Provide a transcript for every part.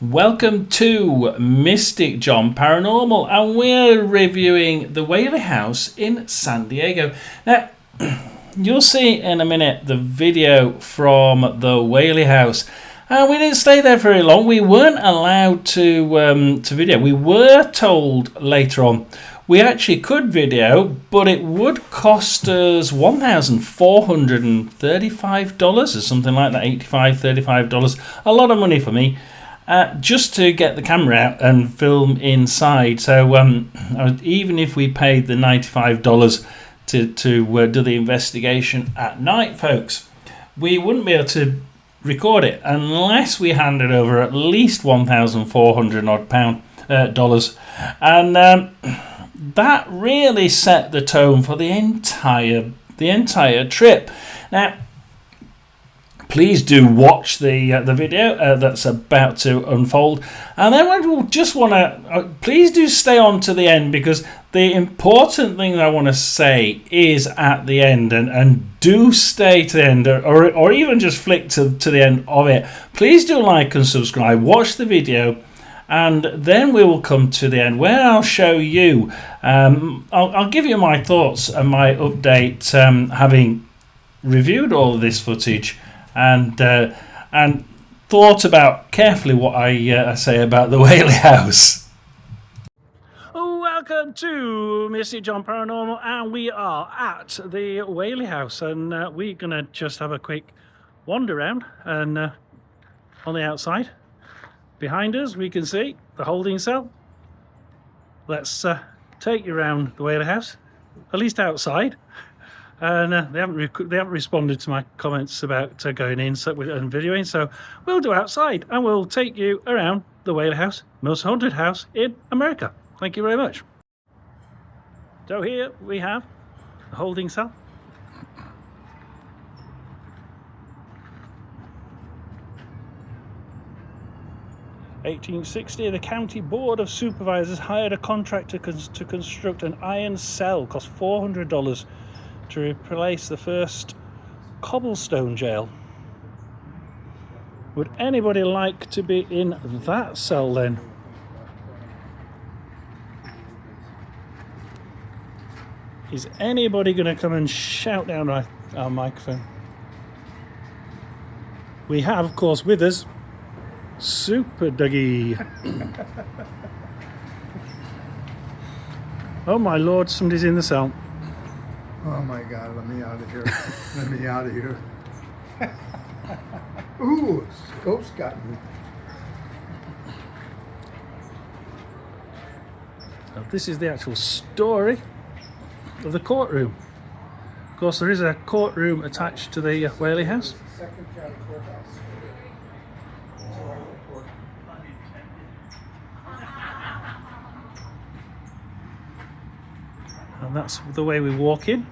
Welcome to Mystic John Paranormal, and we're reviewing the Whaley House in San Diego. Now, you'll see in a minute the video from the Whaley House. We didn't stay there very long. We weren't allowed to video. We were told later on we actually could video, but it would cost us $1,435 or something like that, $35. A lot of money for me. Just to get the camera out and film inside. So even if we paid the $95 to do the investigation at night, folks, we wouldn't be able to record it unless we handed over at least $1,400 and that really set the tone for the entire trip. Now, please do watch the video that's about to unfold, and then we'll just want to please do stay on to the end, because the important thing that I want to say is at the end, and do stay to the end, or even just flick to the end of it. Please do like and subscribe, watch the video, and then we will come to the end where I'll show you, I'll give you my thoughts and my update, having reviewed all of this footage and thought about carefully what I say about the Whaley House. Welcome to Mr. John Paranormal, and we are at the Whaley House, and we're gonna just have a quick wander around. And on the outside behind us we can see the holding cell. Let's take you around the Whaley House, at least outside. And they haven't responded to my comments about going in and videoing, so we'll do outside, and we'll take you around the Whaley House, most haunted house in America. Thank you very much. So here we have the holding cell. (1860), the County Board of Supervisors hired a contractor to construct an iron cell. Cost $400 to replace the first cobblestone jail. Would anybody like to be in that cell then? Is anybody going to come and shout down our microphone? We have, of course, with us Super Dougie. Oh my lord, somebody's in the cell. Oh my God, let me out of here. Let me out of here. Ooh, scope's got me. Now, this is the actual story of the courtroom. Of course, there is a courtroom attached to the Whaley House. Second county courthouse. And that's the way we walk in.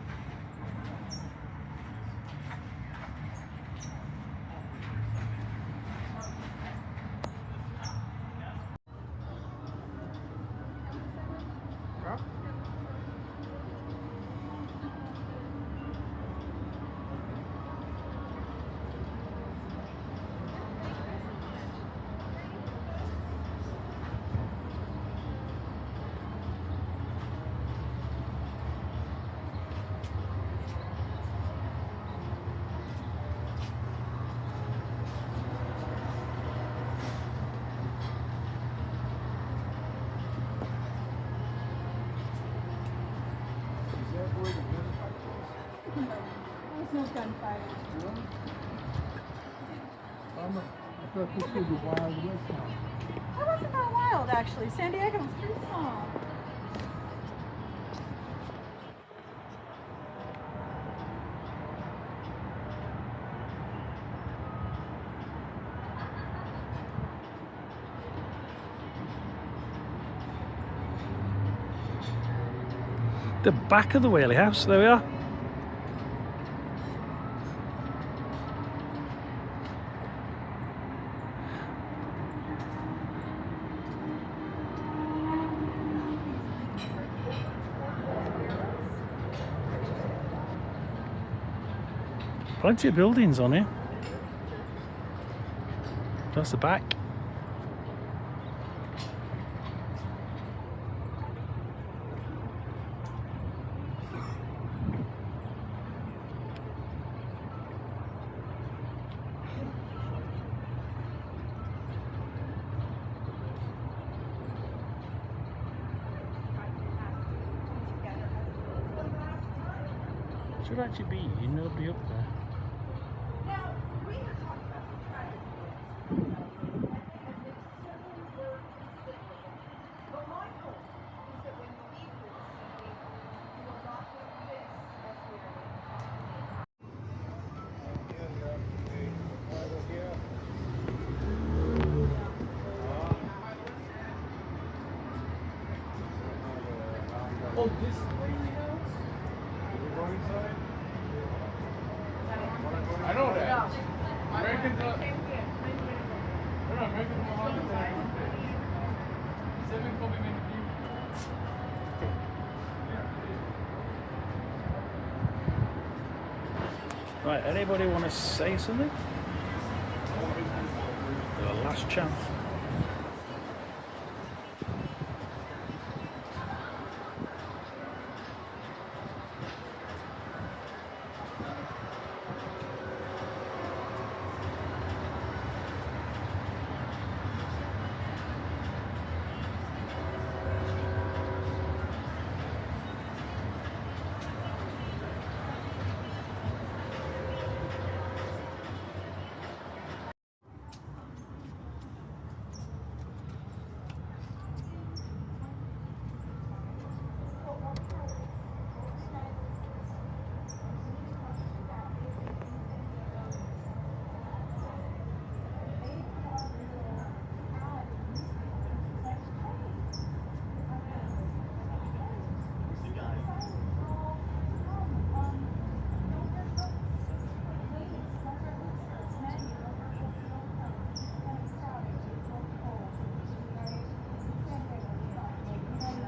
There's no gunfire. I thought this was a Wild West town. That wasn't that wild, actually. San Diego was pretty small. The back of the Whaley House, there we are. Plenty of buildings on here. That's the back. Should actually be nobody up there. Now, we had talked about the traffic. And there's certainly were considerable. But my hope is that when you leave the vicinity, you will not look this as where you are. Oh, this way house? I know that. Americans are. No, Americans are on the side. 7 coming in view. Right, anybody want to say something? The last chance.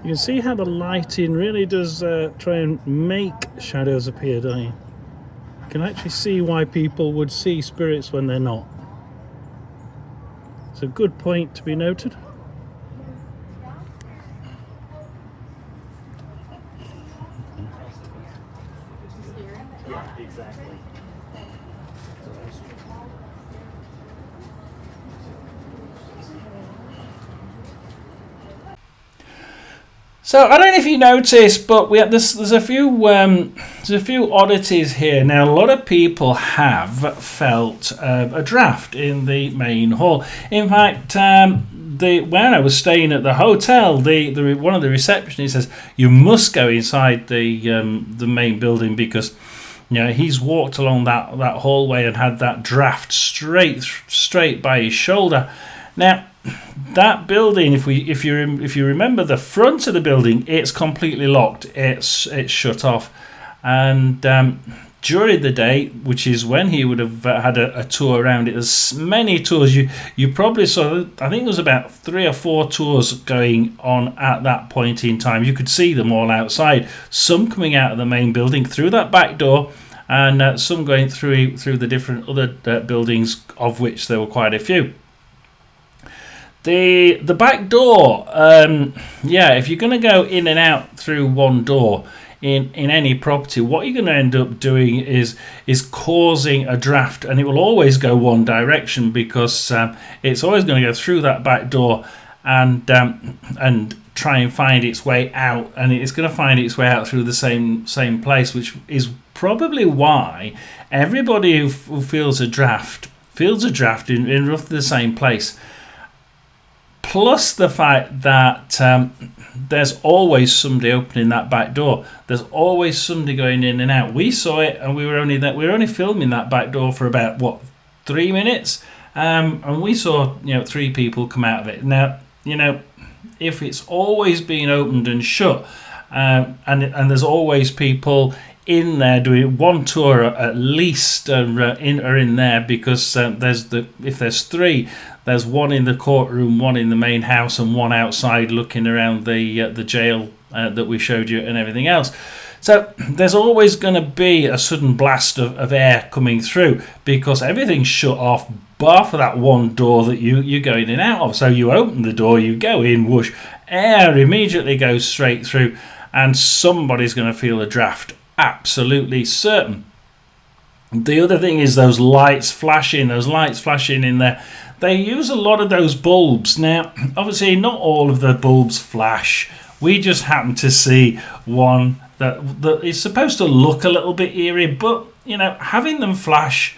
You can see how the lighting really does try and make shadows appear, don't you? You can actually see why people would see spirits when they're not. It's a good point to be noted. Yeah, exactly. So I don't know if you noticed, but there's a few oddities here. Now, a lot of people have felt a draft in the main hall. In fact, when I was staying at the hotel, the one of the receptionists says you must go inside the main building because he's walked along that hallway and had that draft straight by his shoulder. Now, that building, if you remember the front of the building, it's completely locked. It's shut off, and during the day, which is when he would have had a tour around it, there's many tours. You probably saw. I think there was about 3 or 4 tours going on at that point in time. You could see them all outside. Some coming out of the main building through that back door, and some going through the different other buildings, of which there were quite a few. The back door, if you're going to go in and out through one door in any property, what you're going to end up doing is causing a draft, and it will always go one direction because it's always going to go through that back door and try and find its way out, and it's going to find its way out through the same place, which is probably why everybody who feels a draft in roughly the same place. Plus the fact that there's always somebody opening that back door. There's always somebody going in and out. We saw it, and we were only filming that back door for about 3 minutes, and we saw 3 people come out of it. Now if it's always being opened and shut, and there's always people in there doing one tour at least are in there because if there's 3, there's one in the courtroom, one in the main house, and one outside looking around the jail that we showed you and everything else. So there's always going to be a sudden blast of air coming through because everything's shut off bar for that one door that you go in and out of. So you open the door, you go in, whoosh, air immediately goes straight through, and somebody's going to feel a draft. Absolutely certain. The other thing is those lights flashing in there. They use a lot of those bulbs. Now, obviously, not all of the bulbs flash. We just happen to see one that is supposed to look a little bit eerie, but having them flash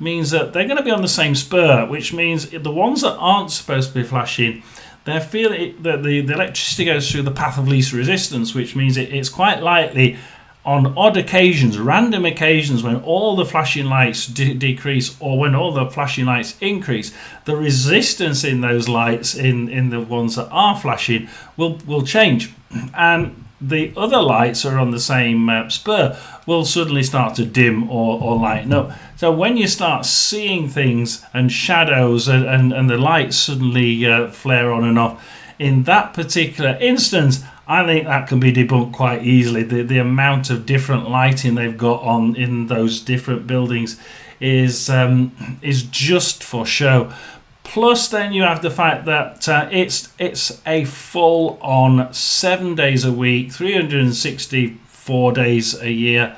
means that they're going to be on the same spur, which means the ones that aren't supposed to be flashing, they're feeling that the electricity goes through the path of least resistance, which means it's quite likely on odd occasions, random occasions, when all the flashing lights decrease or when all the flashing lights increase, the resistance in those lights, in the ones that are flashing, will change. And the other lights are on the same spur will suddenly start to dim or lighten up. So when you start seeing things and shadows and the lights suddenly flare on and off, in that particular instance, I think that can be debunked quite easily. The amount of different lighting they've got on in those different buildings is just for show. Plus, then you have the fact that it's a full-on 7 days a week, 364 days a year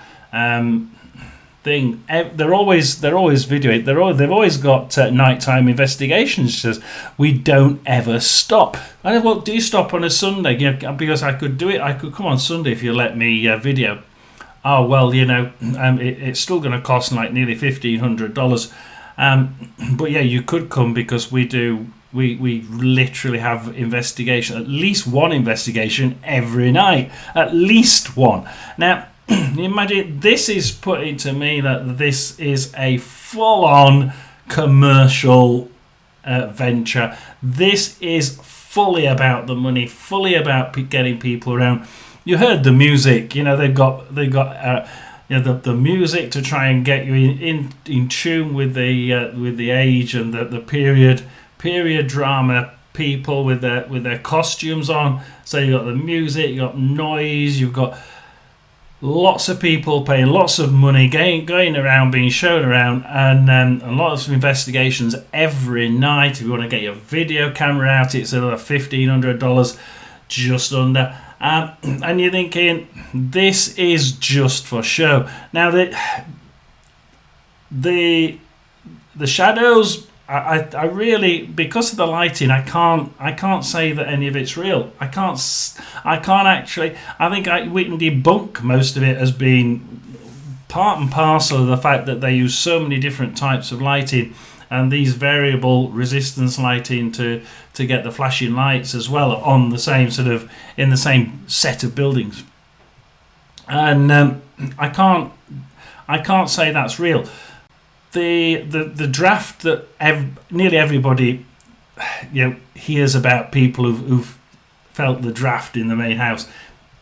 thing. They're always videoing. They've always got nighttime investigations. Says we don't ever stop. I know. Well, do you stop on a Sunday? Because I could do it. I could come on Sunday if you let me video. Oh well, it's still going to cost like nearly $1,500. But yeah, you could come because we literally have investigation, at least one investigation every night, at least one. Now, imagine this is putting to me that this is a full-on commercial venture. This is fully about the money, fully about getting people around. You heard the music, they've got the music to try and get you in tune with the age and the period drama people with their costumes on. So you've got the music, you've got noise, you've got lots of people paying lots of money, going around, being shown around, and lots of investigations every night. If you want to get your video camera out, it's another $1,500, just under. And you're thinking, this is just for show. Now the shadows, I really, because of the lighting, I can't say that any of it's real. I can't actually. I think we can debunk most of it as being part and parcel of the fact that they use so many different types of lighting and these variable resistance lighting to get the flashing lights as well on the same in the same set of buildings. And I can't say that's real. The draft that nearly everybody hears about, people who've felt the draft in the main house,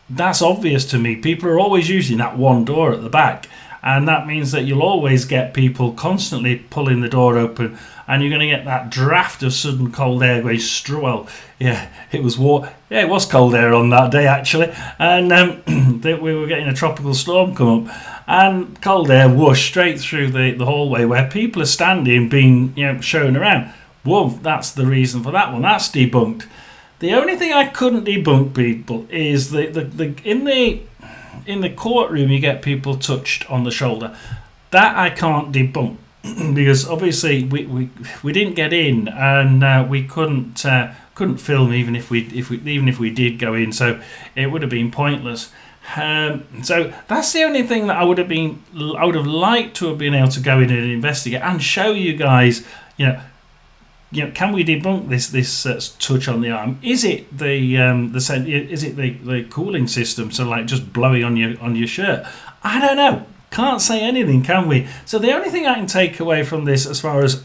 that's obvious to me. People are always using that one door at the back, and that means that you'll always get people constantly pulling the door open, and you're going to get that draft of sudden cold air going it was cold air on that day actually, and we were getting a tropical storm come up, and cold air whoosh straight through the hallway where people are standing, being shown around. Well, that's the reason for that one. That's debunked. The only thing I couldn't debunk, people, is in the courtroom you get people touched on the shoulder. That I can't debunk because obviously we didn't get in, and we couldn't film even if we did go in, so it would have been pointless. So that's the only thing that I would have liked to have been able to go in and investigate and show you guys. Can we debunk this touch on the arm? Is it the cooling system? So like just blowing on your shirt? I don't know. Can't say anything, can we? So the only thing I can take away from this, as far as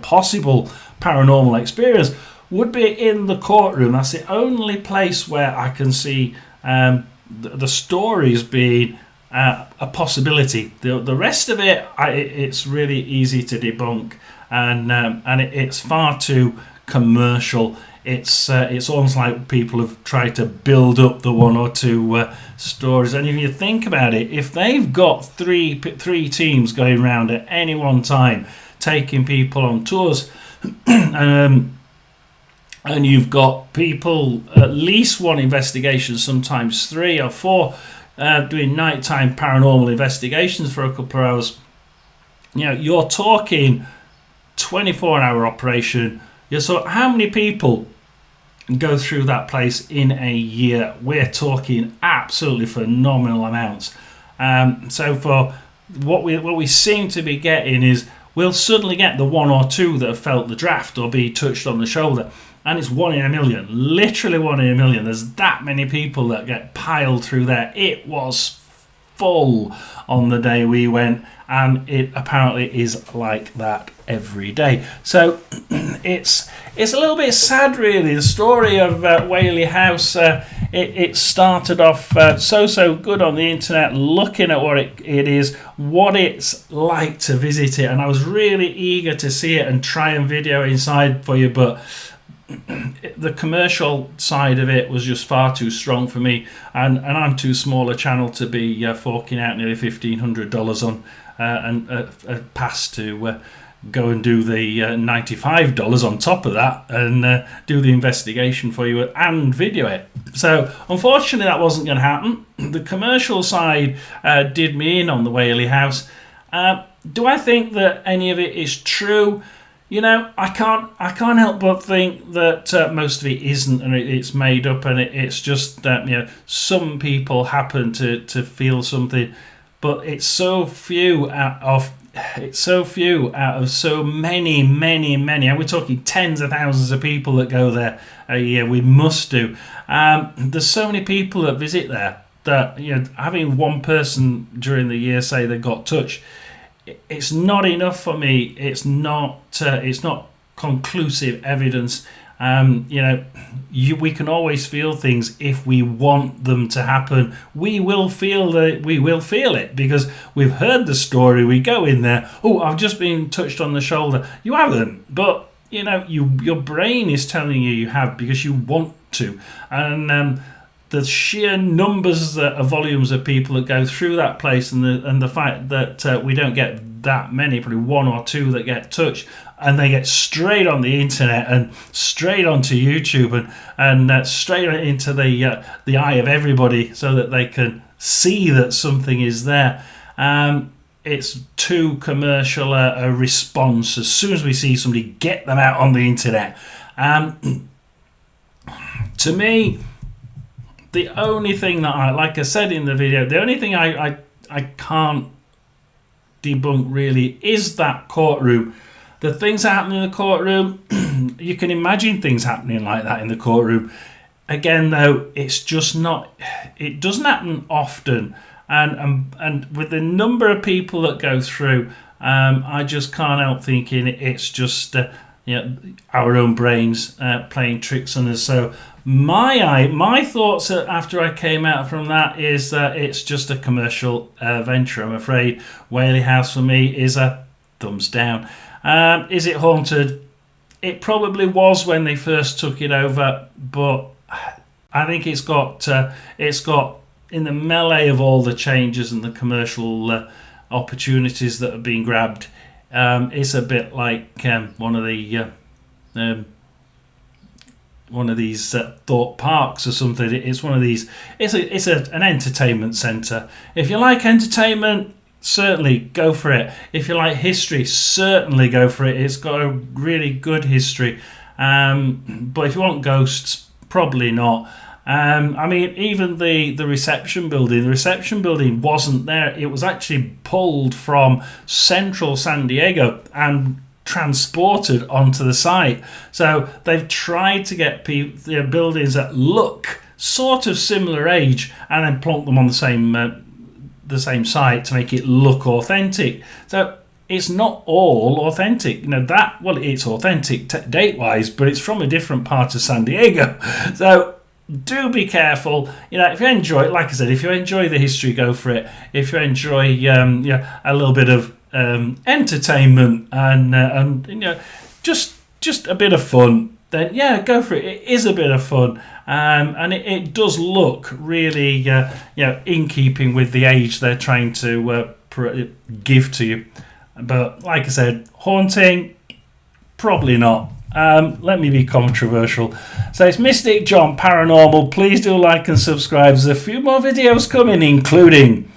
possible paranormal experience, would be in the courtroom. That's the only place where I can see the stories being a possibility. The rest of it, it's really easy to debunk. And it's far too commercial. It's almost like people have tried to build up the one or two stories. And if you think about it, if they've got three teams going around at any one time, taking people on tours, and you've got people, at least one investigation, sometimes 3 or 4, doing nighttime paranormal investigations for a couple of hours, you're talking 24-hour operation. So how many people go through that place in a year. We're talking absolutely phenomenal amounts. So for what we seem to be getting is we'll suddenly get the one or two that have felt the draft or be touched on the shoulder, and it's 1 in a million, literally 1 in a million. There's that many people that get piled through there. It was full on the day we went, and it apparently is like that every day. So it's a little bit sad, really. The story of Whaley House, it started off so good on the internet, looking at what it is, what it's like to visit it, and I was really eager to see it and try and video inside for you, but the commercial side of it was just far too strong for me, and I'm too small a channel to be forking out nearly $1,500 on and a pass to go and do the $95 on top of that and do the investigation for you and video it. So unfortunately that wasn't going to happen. The commercial side did me in on the Whaley House. Do I think that any of it is true? You know, I can't help but think that most of it isn't, and it's made up, and it's just some people happen to feel something, but it's so few out of so many. And we're talking tens of thousands of people that go there a year. We must do. There's so many people that visit there that having one person during the year say they got touched, it's not enough for me. It's not conclusive evidence. We can always feel things if we want them to happen. We will feel it because we've heard the story. We go in there. Oh, I've just been touched on the shoulder. You haven't, but your brain is telling you have because you want to, and the sheer numbers of volumes of people that go through that place, and the fact that we don't get that many, probably one or two that get touched, and they get straight on the internet and straight onto YouTube and straight into the eye of everybody, so that they can see that something is there. It's too commercial a response. As soon as we see somebody, get them out on the internet. To me, the only thing that like I said in the video, the only thing I can't debunk really is that courtroom. The things that happen in the courtroom, you can imagine things happening like that in the courtroom. Again, though, it's just not. It doesn't happen often, and with the number of people that go through, I just can't help thinking it's just our own brains playing tricks on us. So my thoughts after I came out from that is that it's just a commercial venture. I'm afraid Whaley House for me is a thumbs down. Is it haunted? It probably was when they first took it over, but I think it's got in the melee of all the changes and the commercial opportunities that have been grabbed. It's a bit like one of these thought parks or something. It's one of these. It's an entertainment centre. If you like entertainment, certainly go for it. If you like history, certainly go for it. It's got a really good history. But if you want ghosts, probably not. I mean, even the reception building. The reception building wasn't there. It was actually pulled from central San Diego and transported onto the site. So they've tried to get buildings that look sort of similar age and then plonk them on the same site to make it look authentic. So it's not all authentic. It's authentic date-wise, but it's from a different part of San Diego. So do be careful. If you enjoy it, like I said, if you enjoy the history, go for it. If you enjoy a little bit of entertainment and just a bit of fun, then go for it. It is a bit of fun, and it does look really in keeping with the age they're trying to give to you. But like I said, haunting, probably not. Let me be controversial. So it's Mystic John Paranormal. Please do like and subscribe. There's a few more videos coming, including,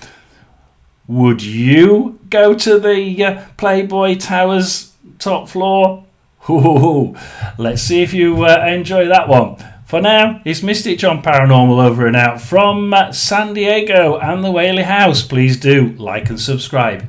would you go to the Playboy Towers top floor? Ooh, let's see if you enjoy that one. For now, it's Mystic John Paranormal over and out from San Diego and the Whaley House. Please do like and subscribe.